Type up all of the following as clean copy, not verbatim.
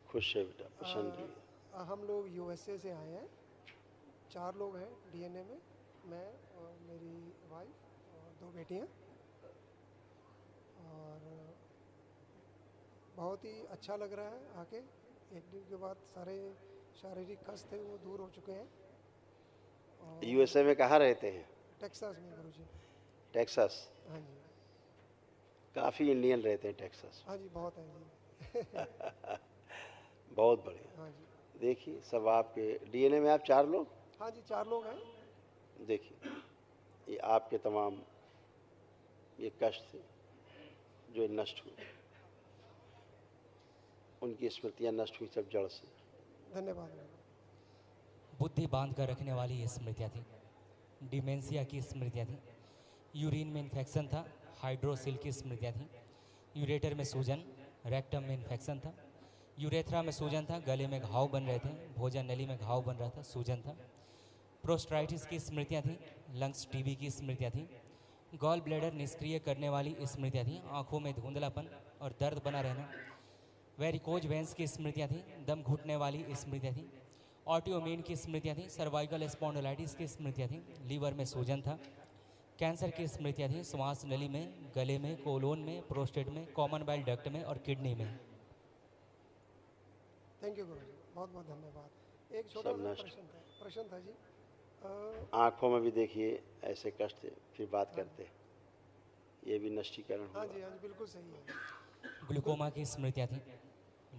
खुश है बेटा, प्रसन्न रहिए। हम लोग यूएसए से आए हैं, 4 लोग हैं डीएनए में, मैं और मेरी वाइफ और 2 बेटियां। और बहुत ही अच्छा लग रहा है आके। एक दिन के बाद सारे शारीरिक कष्ट थे वो दूर हो चुके हैं। और यूएसए में कहाँ रहते हैं? टेक्सास में गुरुजी। टेक्सास। हाँ जी। काफ़ी इंडियन रहते हैं टेक्सास हाँ जी, बहुत है जी। में। बहुत बढ़िया। हाँ जी। देखिए सब आपके डीएनए में आप 4 लोग। हाँ जी, 4 लोग हैं। देखिए ये आपके तमाम ये कष्ट थे जो नष्ट हुए, उनकी स्मृतियाँ नष्ट हुई सब जड़ से। धन्यवाद। बुद्धि बांध कर रखने वाली ये स्मृतियाँ थी, डिमेंशिया की स्मृतियाँ थी, यूरिन में इन्फेक्शन था, हाइड्रोसिल की स्मृतियाँ थी, यूरेटर में सूजन, रेक्टम में इन्फेक्शन था, यूरेथ्रा में सूजन था, गले में घाव बन रहे थे, भोजन नली में घाव बन रहा था, सूजन था, प्रोस्टाइटिस की स्मृतियाँ थी, लंग्स टीबी की स्मृतियाँ थी, गॉल ब्लैडर निष्क्रिय करने वाली स्मृतियाँ थी, आंखों में धुंधलापन और दर्द बना रहना, वेरिकोज वेंस की स्मृतियाँ थी, दम घुटने वाली स्मृतियाँ थी, ऑटियोमीन की स्मृतियाँ थी, सर्वाइकल स्पॉन्डिलाइटिस की स्मृतियाँ थी, लीवर में सूजन था, कैंसर की स्मृतियाँ थी, श्वास नली में, गले में, कोलोन में, प्रोस्टेट में, कॉमन बाइल डक्ट में और किडनी में। थैंक यू गुरुजी, बहुत बहुत धन्यवाद। एक छोटा सब सा नष्ट। प्रश्न था जी। आँखों में भी देखिए ऐसे कष्ट थे, फिर बात करते हैं, ये भी नष्टीकरण हाँ हुआ। जी, हाँ जी, बिल्कुल सही है। ग्लूकोमा की स्मृतियाँ थी,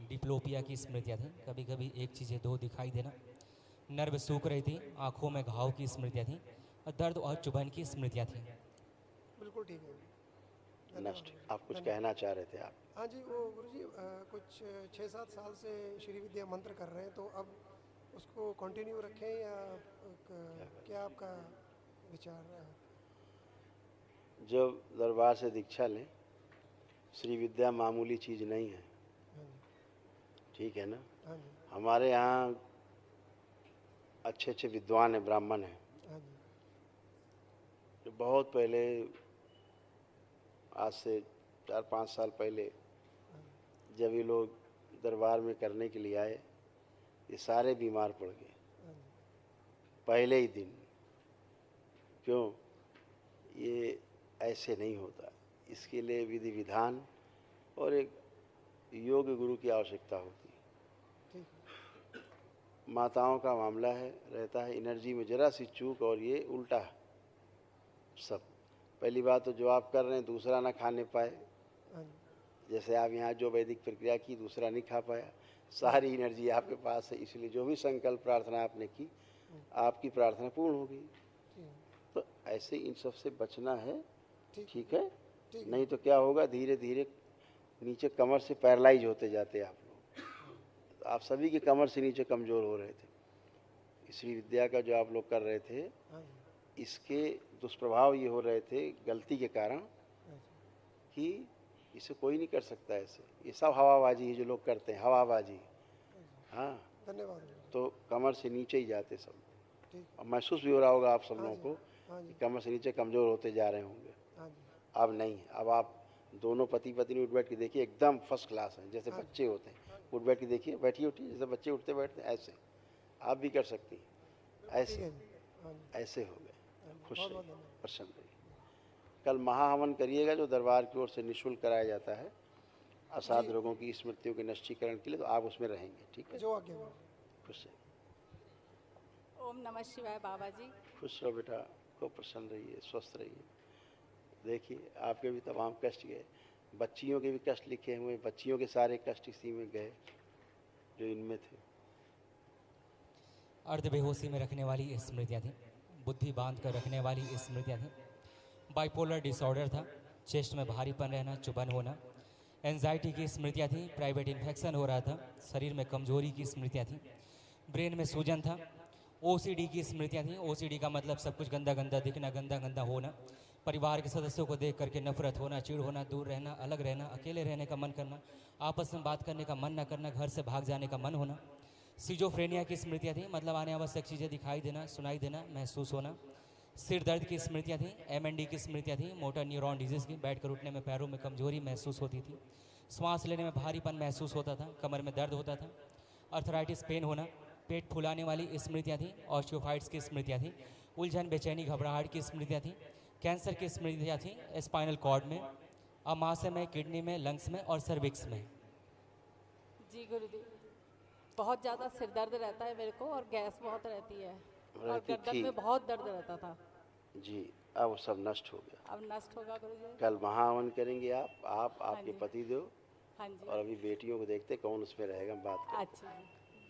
डिप्लोपिया की स्मृतियाँ थी, कभी कभी एक चीज़ें दो दिखाई देना, नर्व सूख रही थी, आंखों में घाव की स्मृतियाँ थी और दर्द और चुभन की स्मृतियाँ थी। बिल्कुल ठीक है। धन्यवाद नष्ट। गुरुजी, आप कुछ धन्यवाद। कहना चाह रहे थे आप? हाँ जी, वो गुरुजी कुछ 6-7 साल से श्री विद्या मंत्र कर रहे हैं, तो अब उसको कंटिन्यू रखें या क्या आपका विचार है? जब दरबार से दीक्षा लें, श्री विद्या मामूली चीज़ नहीं है, हाँ जी। ठीक है ना? हाँ जी। हमारे यहाँ अच्छे अच्छे विद्वान हैं, ब्राह्मण हैं, हाँ जी। जो बहुत पहले, आज से 4-5 साल पहले, हाँ जी। जब ये लोग दरबार में करने के लिए आए, ये सारे बीमार पड़ गए हाँ जी। पहले ही दिन। क्यों? ये ऐसे नहीं होता, इसके लिए विधि विधान और एक योग गुरु की आवश्यकता होती है। ठीक है। माताओं का मामला है, रहता है एनर्जी में जरा सी चूक और ये उल्टा सब। पहली बात तो जो आप कर रहे हैं दूसरा ना खाने पाए, हाँ जी। जैसे आप यहाँ जो वैदिक प्रक्रिया की दूसरा नहीं खा पाया, सारी एनर्जी आपके पास है, इसलिए जो भी संकल्प प्रार्थना आपने की, आपकी प्रार्थना पूर्ण हो गई। ठीक है। तो ऐसे इन सब से बचना है, ठीक है? ठीक है। नहीं तो क्या होगा, धीरे धीरे नीचे कमर से पैरालाइज होते जाते हैं आप लोग। तो आप सभी के कमर से नीचे कमज़ोर हो रहे थे। श्री विद्या का जो आप लोग कर रहे थे, हाँ जी। इसके दुष्प्रभाव ये हो रहे थे गलती के कारण हाँ जी। कि इसे कोई नहीं कर सकता ऐसे, ये सब हवाबाजी है जो लोग करते हैं, हवाबाजी। हाँ जी। हाँ, धन्यवाद गुरुजी। तो कमर से नीचे ही जाते सब। ठीक अब महसूस भी हो रहा होगा आप सब हाँ लोगों जी। को हाँ कि जी। कमर से नीचे कमज़ोर होते जा रहे होंगे। हाँ जी। अब नहीं, अब आप दोनों पति पत्नी उठ बैठ के देखिए, एकदम फर्स्ट क्लास हैं, जैसे हाँ बच्चे होते हैं। उठ बैठ के देखिए, बैठिए उठिए, जैसे बच्चे उठते बैठते हैं, ऐसे आप भी कर सकती हैं। ठीक ऐसे है जी। हाँ जी। ऐसे हो गए। हाँ जी। खुश बहुत रहिए, बहुत धन्यवाद। प्रसन्न रहिए। कल महाहवन करिएगा जो दरबार की ओर से निःशुल्क कराया जाता है असाध रोगों की स्मृतियों के नष्टीकरण के लिए, तो आप उसमें रहेंगे, ठीक है? जो आज्ञा गुरुजी। खुश रहिए। ओम नमः शिवाय बाबा जी। खुश रहो बेटा, खूब प्रसन्न रहिए, स्वस्थ रहिए। देखिए आपके भी तमाम कष्ट गए, बच्चियों के भी कष्ट लिखे हुए, बच्चियों के सारे कष्ट इसी में गए जो इनमें थे। अर्ध बेहोशी में रखने वाली स्मृतियाँ थी, बुद्धि बांध कर रखने वाली स्मृतियाँ थी, बाइपोलर डिसऑर्डर था, चेस्ट में भारीपन रहना, चुभन होना, एंजाइटी की स्मृतियाँ थी, प्राइवेट इन्फेक्शन हो रहा था, शरीर में कमजोरी की स्मृतियाँ थी, ब्रेन में सूजन था, ओसीडी की स्मृतियाँ थी। ओसीडी का मतलब सब कुछ गंदा गंदा दिखना, गंदा गंदा होना, परिवार के सदस्यों को देख करके नफरत होना, चिढ़ होना, दूर रहना, अलग रहना, अकेले रहने का मन करना, आपस में बात करने का मन न करना, घर से भाग जाने का मन होना। सिजोफ्रेनिया की स्मृतियाँ थी, मतलब आने आवश्यक चीज़ें दिखाई देना, सुनाई देना, महसूस होना। सिर दर्द की स्मृतियाँ थी, एमएनडी की स्मृतियाँ थी, मोटर न्यूरॉन डिजीज़ की, बैठकर उठने में पैरों में कमजोरी महसूस होती थी। श्वास लेने में भारीपन महसूस होता था, कमर में दर्द होता था, अर्थराइटिस पेन होना, पेट फुलाने वाली स्मृतियाँ थी, ऑस्टियोफाइट्स की स्मृतियाँ थी, उलझन बेचैनी घबराहट की स्मृतियाँ थी, कैंसर की स्मृतियाँ थी स्पाइनल कॉर्ड में, अमाशय में, किडनी में, लंग्स में और सर्विक्स में। जी गुरुदेव, बहुत ज़्यादा सिर दर्द रहता है मेरे को और गैस बहुत रहती है और रहती गर्दन थी। में बहुत दर्द रहता था। जी, अब वो सब नष्ट हो गया। अब नष्ट होगा गुरुदेव। कल महाहवन करेंगे आप हाँ आपके जी। पति देव, हाँ जी। और अभी बेटियों को देखते कौन उसमें रहेगा, हम बात करते अच्छा जी,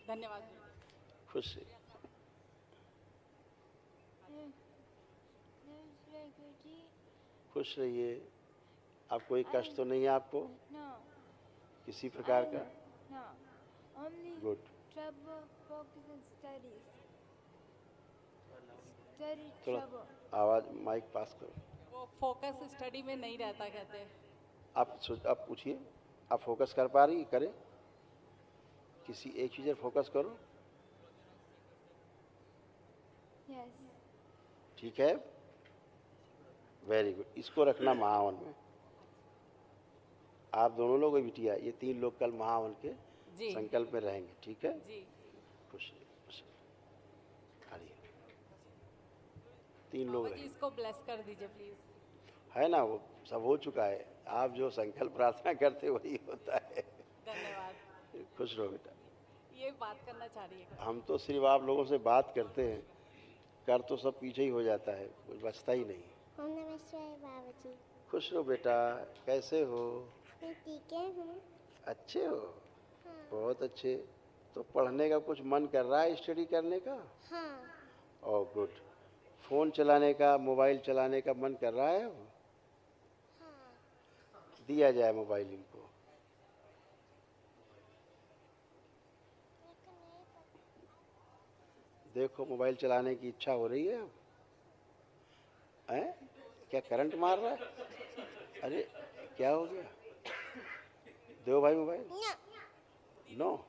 धन्यवाद गुरुदेव। खुश रहिए। खुश रहिए। अब कोई कष्ट तो नहीं है आपको No, किसी प्रकार का? no. Only good. trouble, focus on studies. Study थोड़ा trouble. आवाज़ माइक पास करो। वो फोकस स्टडी में नहीं रहता कहते। आप पूछिए, आप फोकस कर पा रही, करें किसी एक चीज़ पर फोकस करो। Yes. ठीक है, वेरी गुड। इसको रखना महावन में। आप दोनों लोग बिटिया, ये 3 लोग कल महावन के जी। संकल्प में रहेंगे, ठीक है? जी। खुश रहिए, खुश रहिए। आइए। 3 लोग बाबा जी रहेंगे, इसको ब्लेस कर दीजिए प्लीज। है ना? वो सब हो चुका है। आप जो संकल्प प्रार्थना करते वही होता है। धन्यवाद। खुश रहो बेटा। ये बात करना चाह रही है। हम तो सिर्फ आप लोगों से बात करते हैं, कर तो सब पीछे ही हो जाता है, कुछ बचता ही नहीं। ओम नमः शिवाय बाबा जी। खुश रहो बेटा। कैसे हो? मैं ठीक हूँ। अच्छे हो? हाँ। बहुत अच्छे। तो पढ़ने का कुछ मन कर रहा है, स्टडी करने का? हाँ। Oh good. फ़ोन चलाने का, मोबाइल चलाने का मन कर रहा है अब? हाँ। दिया जाए मोबाइल इनको। मेरे को नहीं पता। देखो मोबाइल चलाने की इच्छा हो रही है अब? हैं? क्या करंट मार रहा है? अरे क्या हो गया? दो भाई मोबाइल। ना, नो,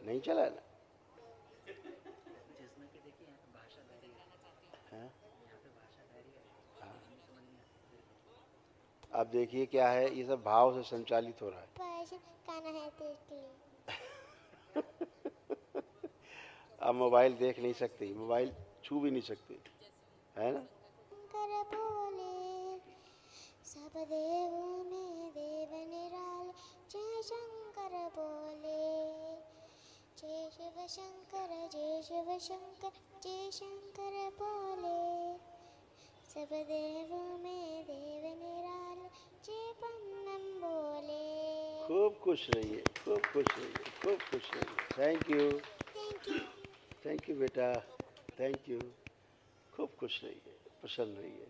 नहीं चला ना? हाँ? हाँ। अब देखिए क्या है, ये सब भाव से संचालित हो रहा है। पैसे खाना है तो इसके लिए। अब मोबाइल देख नहीं सकती, मोबाइल छू भी नहीं सकती, है ना? शंकर बोले सब देवों में देव निराले, जय शंकर बोले जय शिव शंकर, जय शिव शंकर, जय शंकर बोले सब देवों में देव निराले, जय पन्नम बोले। खूब खुश रहिए, खूब खुश रहिए, खूब खुश रहिए। Thank you, thank you. Thank you बेटा, थैंक यू। खूब खुश रहिए, प्रसन्न रहिए।